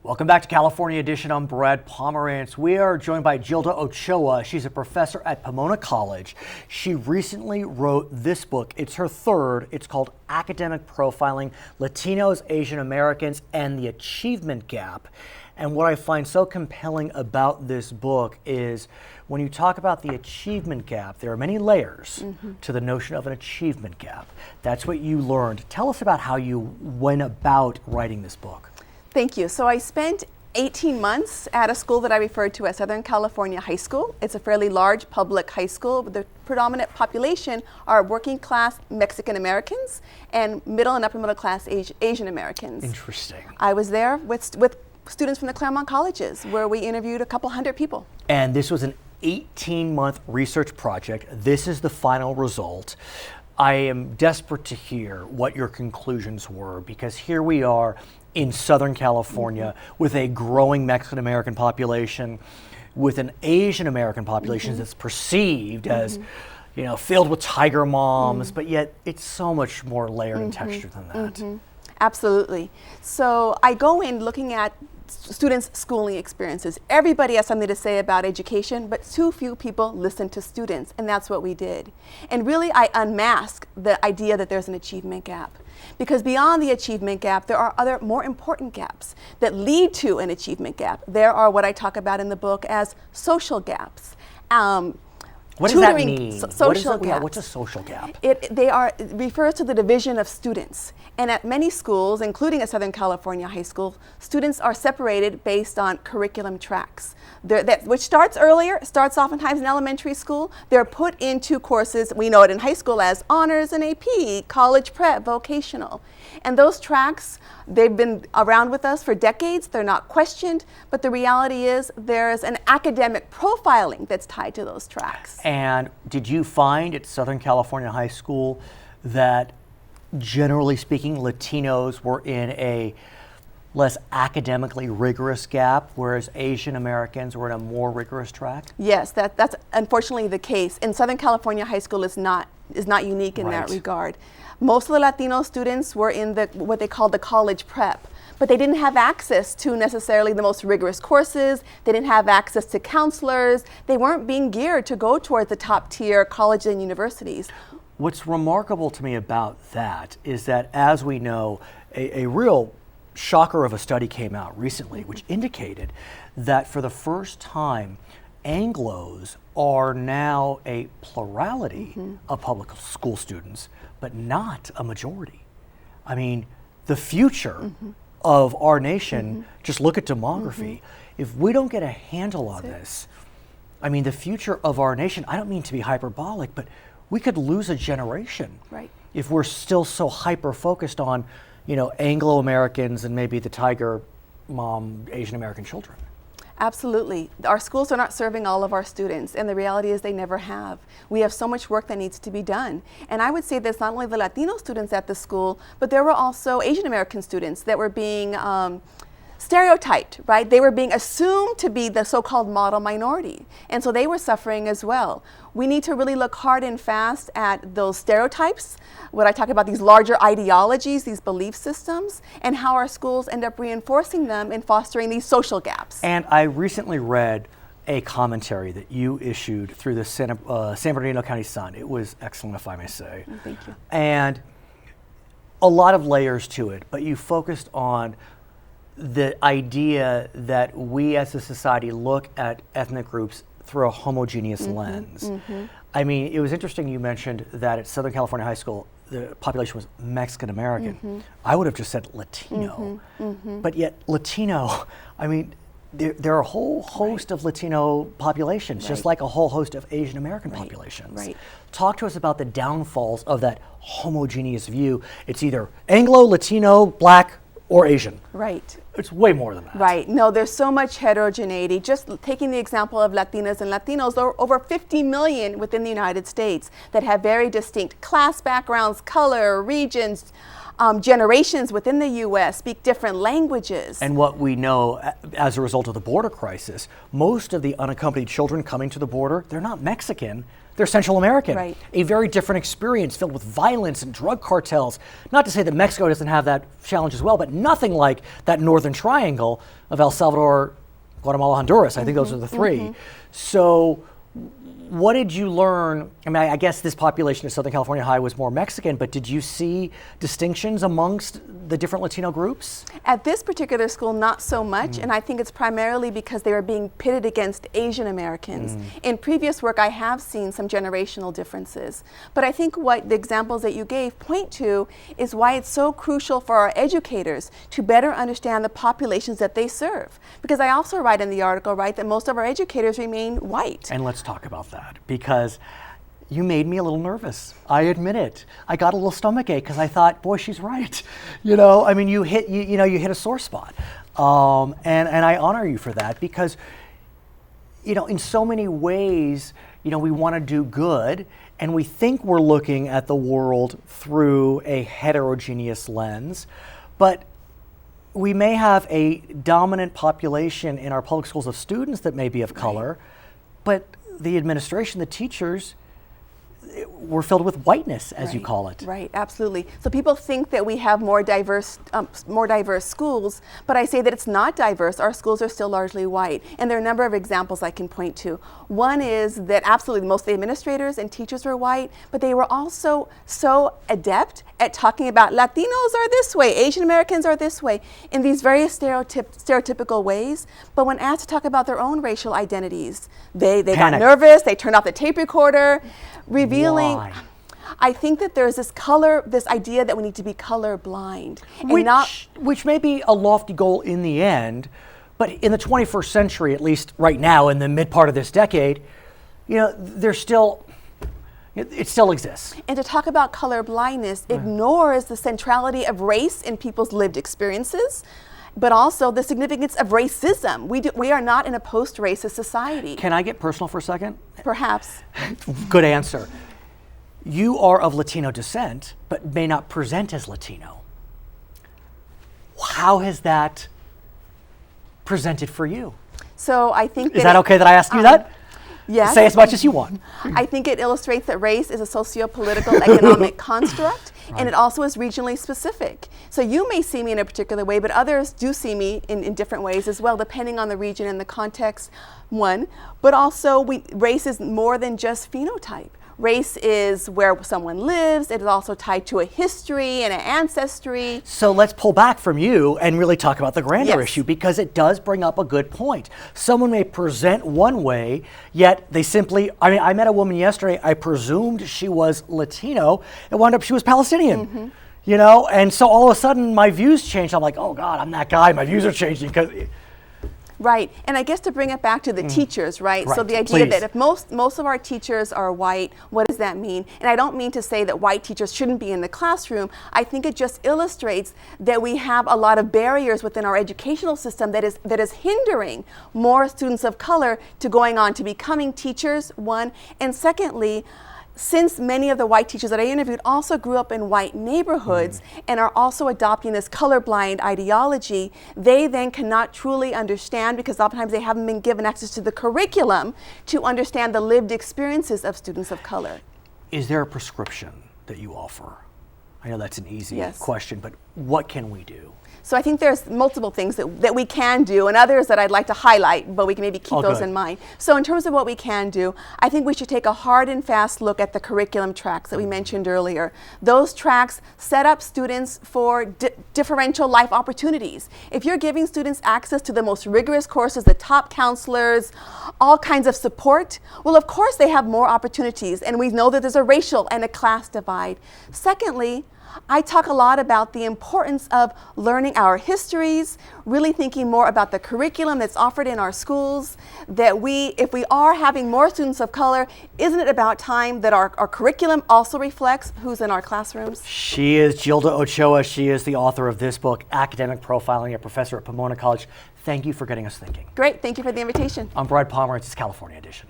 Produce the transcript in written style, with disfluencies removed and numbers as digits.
Welcome back to California Edition. I'm Brad Pomerance. We are joined by Gilda Ochoa. She's a professor at Pomona College. She recently wrote this book. It's her third. It's called Academic Profiling, Latinos, Asian Americans, and the Achievement Gap. And what I find so compelling about this book is when you talk about the achievement gap, there are many layers to the notion of an achievement gap. That's what you learned. Tell us about how you went about writing this book. Thank you. So I spent 18 months at a school that I referred to as Southern California High School. It's a fairly large public high school. The predominant population are working class Mexican Americans and middle and upper middle class Asian Americans. Interesting. I was there with students from the Claremont colleges where we interviewed a couple hundred people. And this was an 18-month research project. This is the final result. I am desperate to hear what your conclusions were, because here we are in Southern California with a growing Mexican American population, with an Asian American population that's perceived as, you know, filled with tiger moms, but yet it's so much more layered and textured than that. Absolutely. So I go in looking at students' schooling experiences. Everybody has something to say about education, but too few people listen to students, and that's what we did. And really, I unmask the idea that there's an achievement gap. Because beyond the achievement gap, there are other more important gaps that lead to an achievement gap. There are what I talk about in the book as social gaps. What does that mean? Social gaps. What's a social gap? It refers to the division of students. And at many schools, including at Southern California High School, students are separated based on curriculum tracks, which starts earlier, starts oftentimes in elementary school. They're put into courses, we know it in high school as honors and AP, college prep, vocational. And those tracks, they've been around with us for decades. They're not questioned, but the reality is there's an academic profiling that's tied to those tracks. And did you find at Southern California High School that, generally speaking, Latinos were in a less academically rigorous gap, whereas Asian Americans were in a more rigorous track? Yes, that's unfortunately the case. And Southern California High School is not unique in that regard. Most of the Latino students were in what they call the college prep, but they didn't have access to necessarily the most rigorous courses. They didn't have access to counselors. They weren't being geared to go towards the top tier colleges and universities. What's remarkable to me about that is that, as we know, a real shocker of a study came out recently which indicated that for the first time, Anglos are now a plurality of public school students, but not a majority. I mean, the future of our nation, just look at demography. If we don't get a handle on this, I mean, the future of our nation, I don't mean to be hyperbolic, but we could lose a generation if we're still so hyper-focused on, you know, Anglo-Americans and maybe the tiger mom Asian American children. Absolutely. Our schools are not serving all of our students, and the reality is they never have. We have so much work that needs to be done. And I would say that's not only the Latino students at the school, but there were also Asian American students that were being stereotyped, right? They were being assumed to be the so-called model minority. And so they were suffering as well. We need to really look hard and fast at those stereotypes, what I talk about, these larger ideologies, these belief systems, and how our schools end up reinforcing them and fostering these social gaps. And I recently read a commentary that you issued through the San Bernardino County Sun. It was excellent, if I may say. Thank you. And a lot of layers to it, but you focused on the idea that we as a society look at ethnic groups through a homogeneous lens. I mean, it was interesting you mentioned that at Southern California High School, the population was Mexican American. I would have just said Latino, but yet Latino, I mean, there are a whole host of Latino populations, just like a whole host of Asian American populations. Talk to us about the downfalls of that homogeneous view. It's either Anglo, Latino, Black, or Asian. It's way more than that. No, there's so much heterogeneity. Just taking the example of Latinas and Latinos, there are over 50 million within the United States that have very distinct class backgrounds, color, regions, generations within the U.S., speak different languages. And what we know as a result of the border crisis, most of the unaccompanied children coming to the border, they're not Mexican, they're Central American. Right. A very different experience filled with violence and drug cartels. Not to say that Mexico doesn't have that challenge as well, but nothing like that northern triangle of El Salvador, Guatemala, Honduras. I think those are the three. So what did you learn? I mean, I guess this population of Southern California High was more Mexican, but did you see distinctions amongst the different Latino groups? At this particular school, not so much, and I think it's primarily because they were being pitted against Asian Americans. In previous work, I have seen some generational differences, but I think what the examples that you gave point to is why it's so crucial for our educators to better understand the populations that they serve. Because I also write in the article, right, that most of our educators remain white. And let's talk about that, because you made me a little nervous. I admit it. I got a little stomachache because I thought, boy, she's right. You know, I mean, you hit a sore spot, and I honor you for that, because, you know, in so many ways, you know, we want to do good, and we think we're looking at the world through a heterogeneous lens, but we may have a dominant population in our public schools of students that may be of color, but the administration, the teachers, we're filled with whiteness, as you call it. Right, absolutely. So people think that we have more diverse schools, but I say that it's not diverse. Our schools are still largely white, and there are a number of examples I can point to. One is that absolutely most of the administrators and teachers were white, but they were also so adept at talking about Latinos are this way, Asian Americans are this way, in these very stereotypical ways. But when asked to talk about their own racial identities, they got nervous, they turned off the tape recorder, revealing. Why? I think that there's this idea that we need to be color blind. Which may be a lofty goal in the end, but in the 21st century, at least right now, in the mid part of this decade, you know, it still exists. And to talk about color blindness ignores the centrality of race in people's lived experiences, but also the significance of racism. We are not in a post-racist society. Can I get personal for a second? Perhaps. Good answer. You are of Latino descent, but may not present as Latino. How has that presented for you? So I think Is that okay that I ask you that? Yes. Say as much as you want. I think it illustrates that race is a socio-political economic construct, and it also is regionally specific. So you may see me in a particular way, but others do see me in different ways as well, depending on the region and the context, one. But also, race is more than just phenotype. Race is where someone lives. It is also tied to a history and an ancestry. So let's pull back from you and really talk about the grander issue, because it does bring up a good point. Someone may present one way, yet they simply, I met a woman yesterday, I presumed she was Latino, and wound up she was Palestinian. You know, and so all of a sudden my views changed. I'm like, oh God, I'm that guy, my views are changing. Right, and I guess to bring it back to the teachers, right? So the idea that if most of our teachers are white, what does that mean? And I don't mean to say that white teachers shouldn't be in the classroom. I think it just illustrates that we have a lot of barriers within our educational system that is hindering more students of color to going on to becoming teachers, one, and secondly, since many of the white teachers that I interviewed also grew up in white neighborhoods and are also adopting this colorblind ideology, they then cannot truly understand, because oftentimes they haven't been given access to the curriculum to understand the lived experiences of students of color. Is there a prescription that you offer? I know that's an easy question, but what can we do? So I think there's multiple things that we can do, and others that I'd like to highlight, but we can maybe keep those in mind. So in terms of what we can do, I think we should take a hard and fast look at the curriculum tracks that we mentioned earlier. Those tracks set up students for differential life opportunities. If you're giving students access to the most rigorous courses, the top counselors, all kinds of support, well, of course they have more opportunities, and we know that there's a racial and a class divide. Secondly, I talk a lot about the importance of learning our histories, really thinking more about the curriculum that's offered in our schools, that if we are having more students of color, isn't it about time that our curriculum also reflects who's in our classrooms? She is Gilda Ochoa. She is the author of this book, Academic Profiling, a professor at Pomona College. Thank you for getting us thinking. Great. Thank you for the invitation. I'm Pomerance, California edition.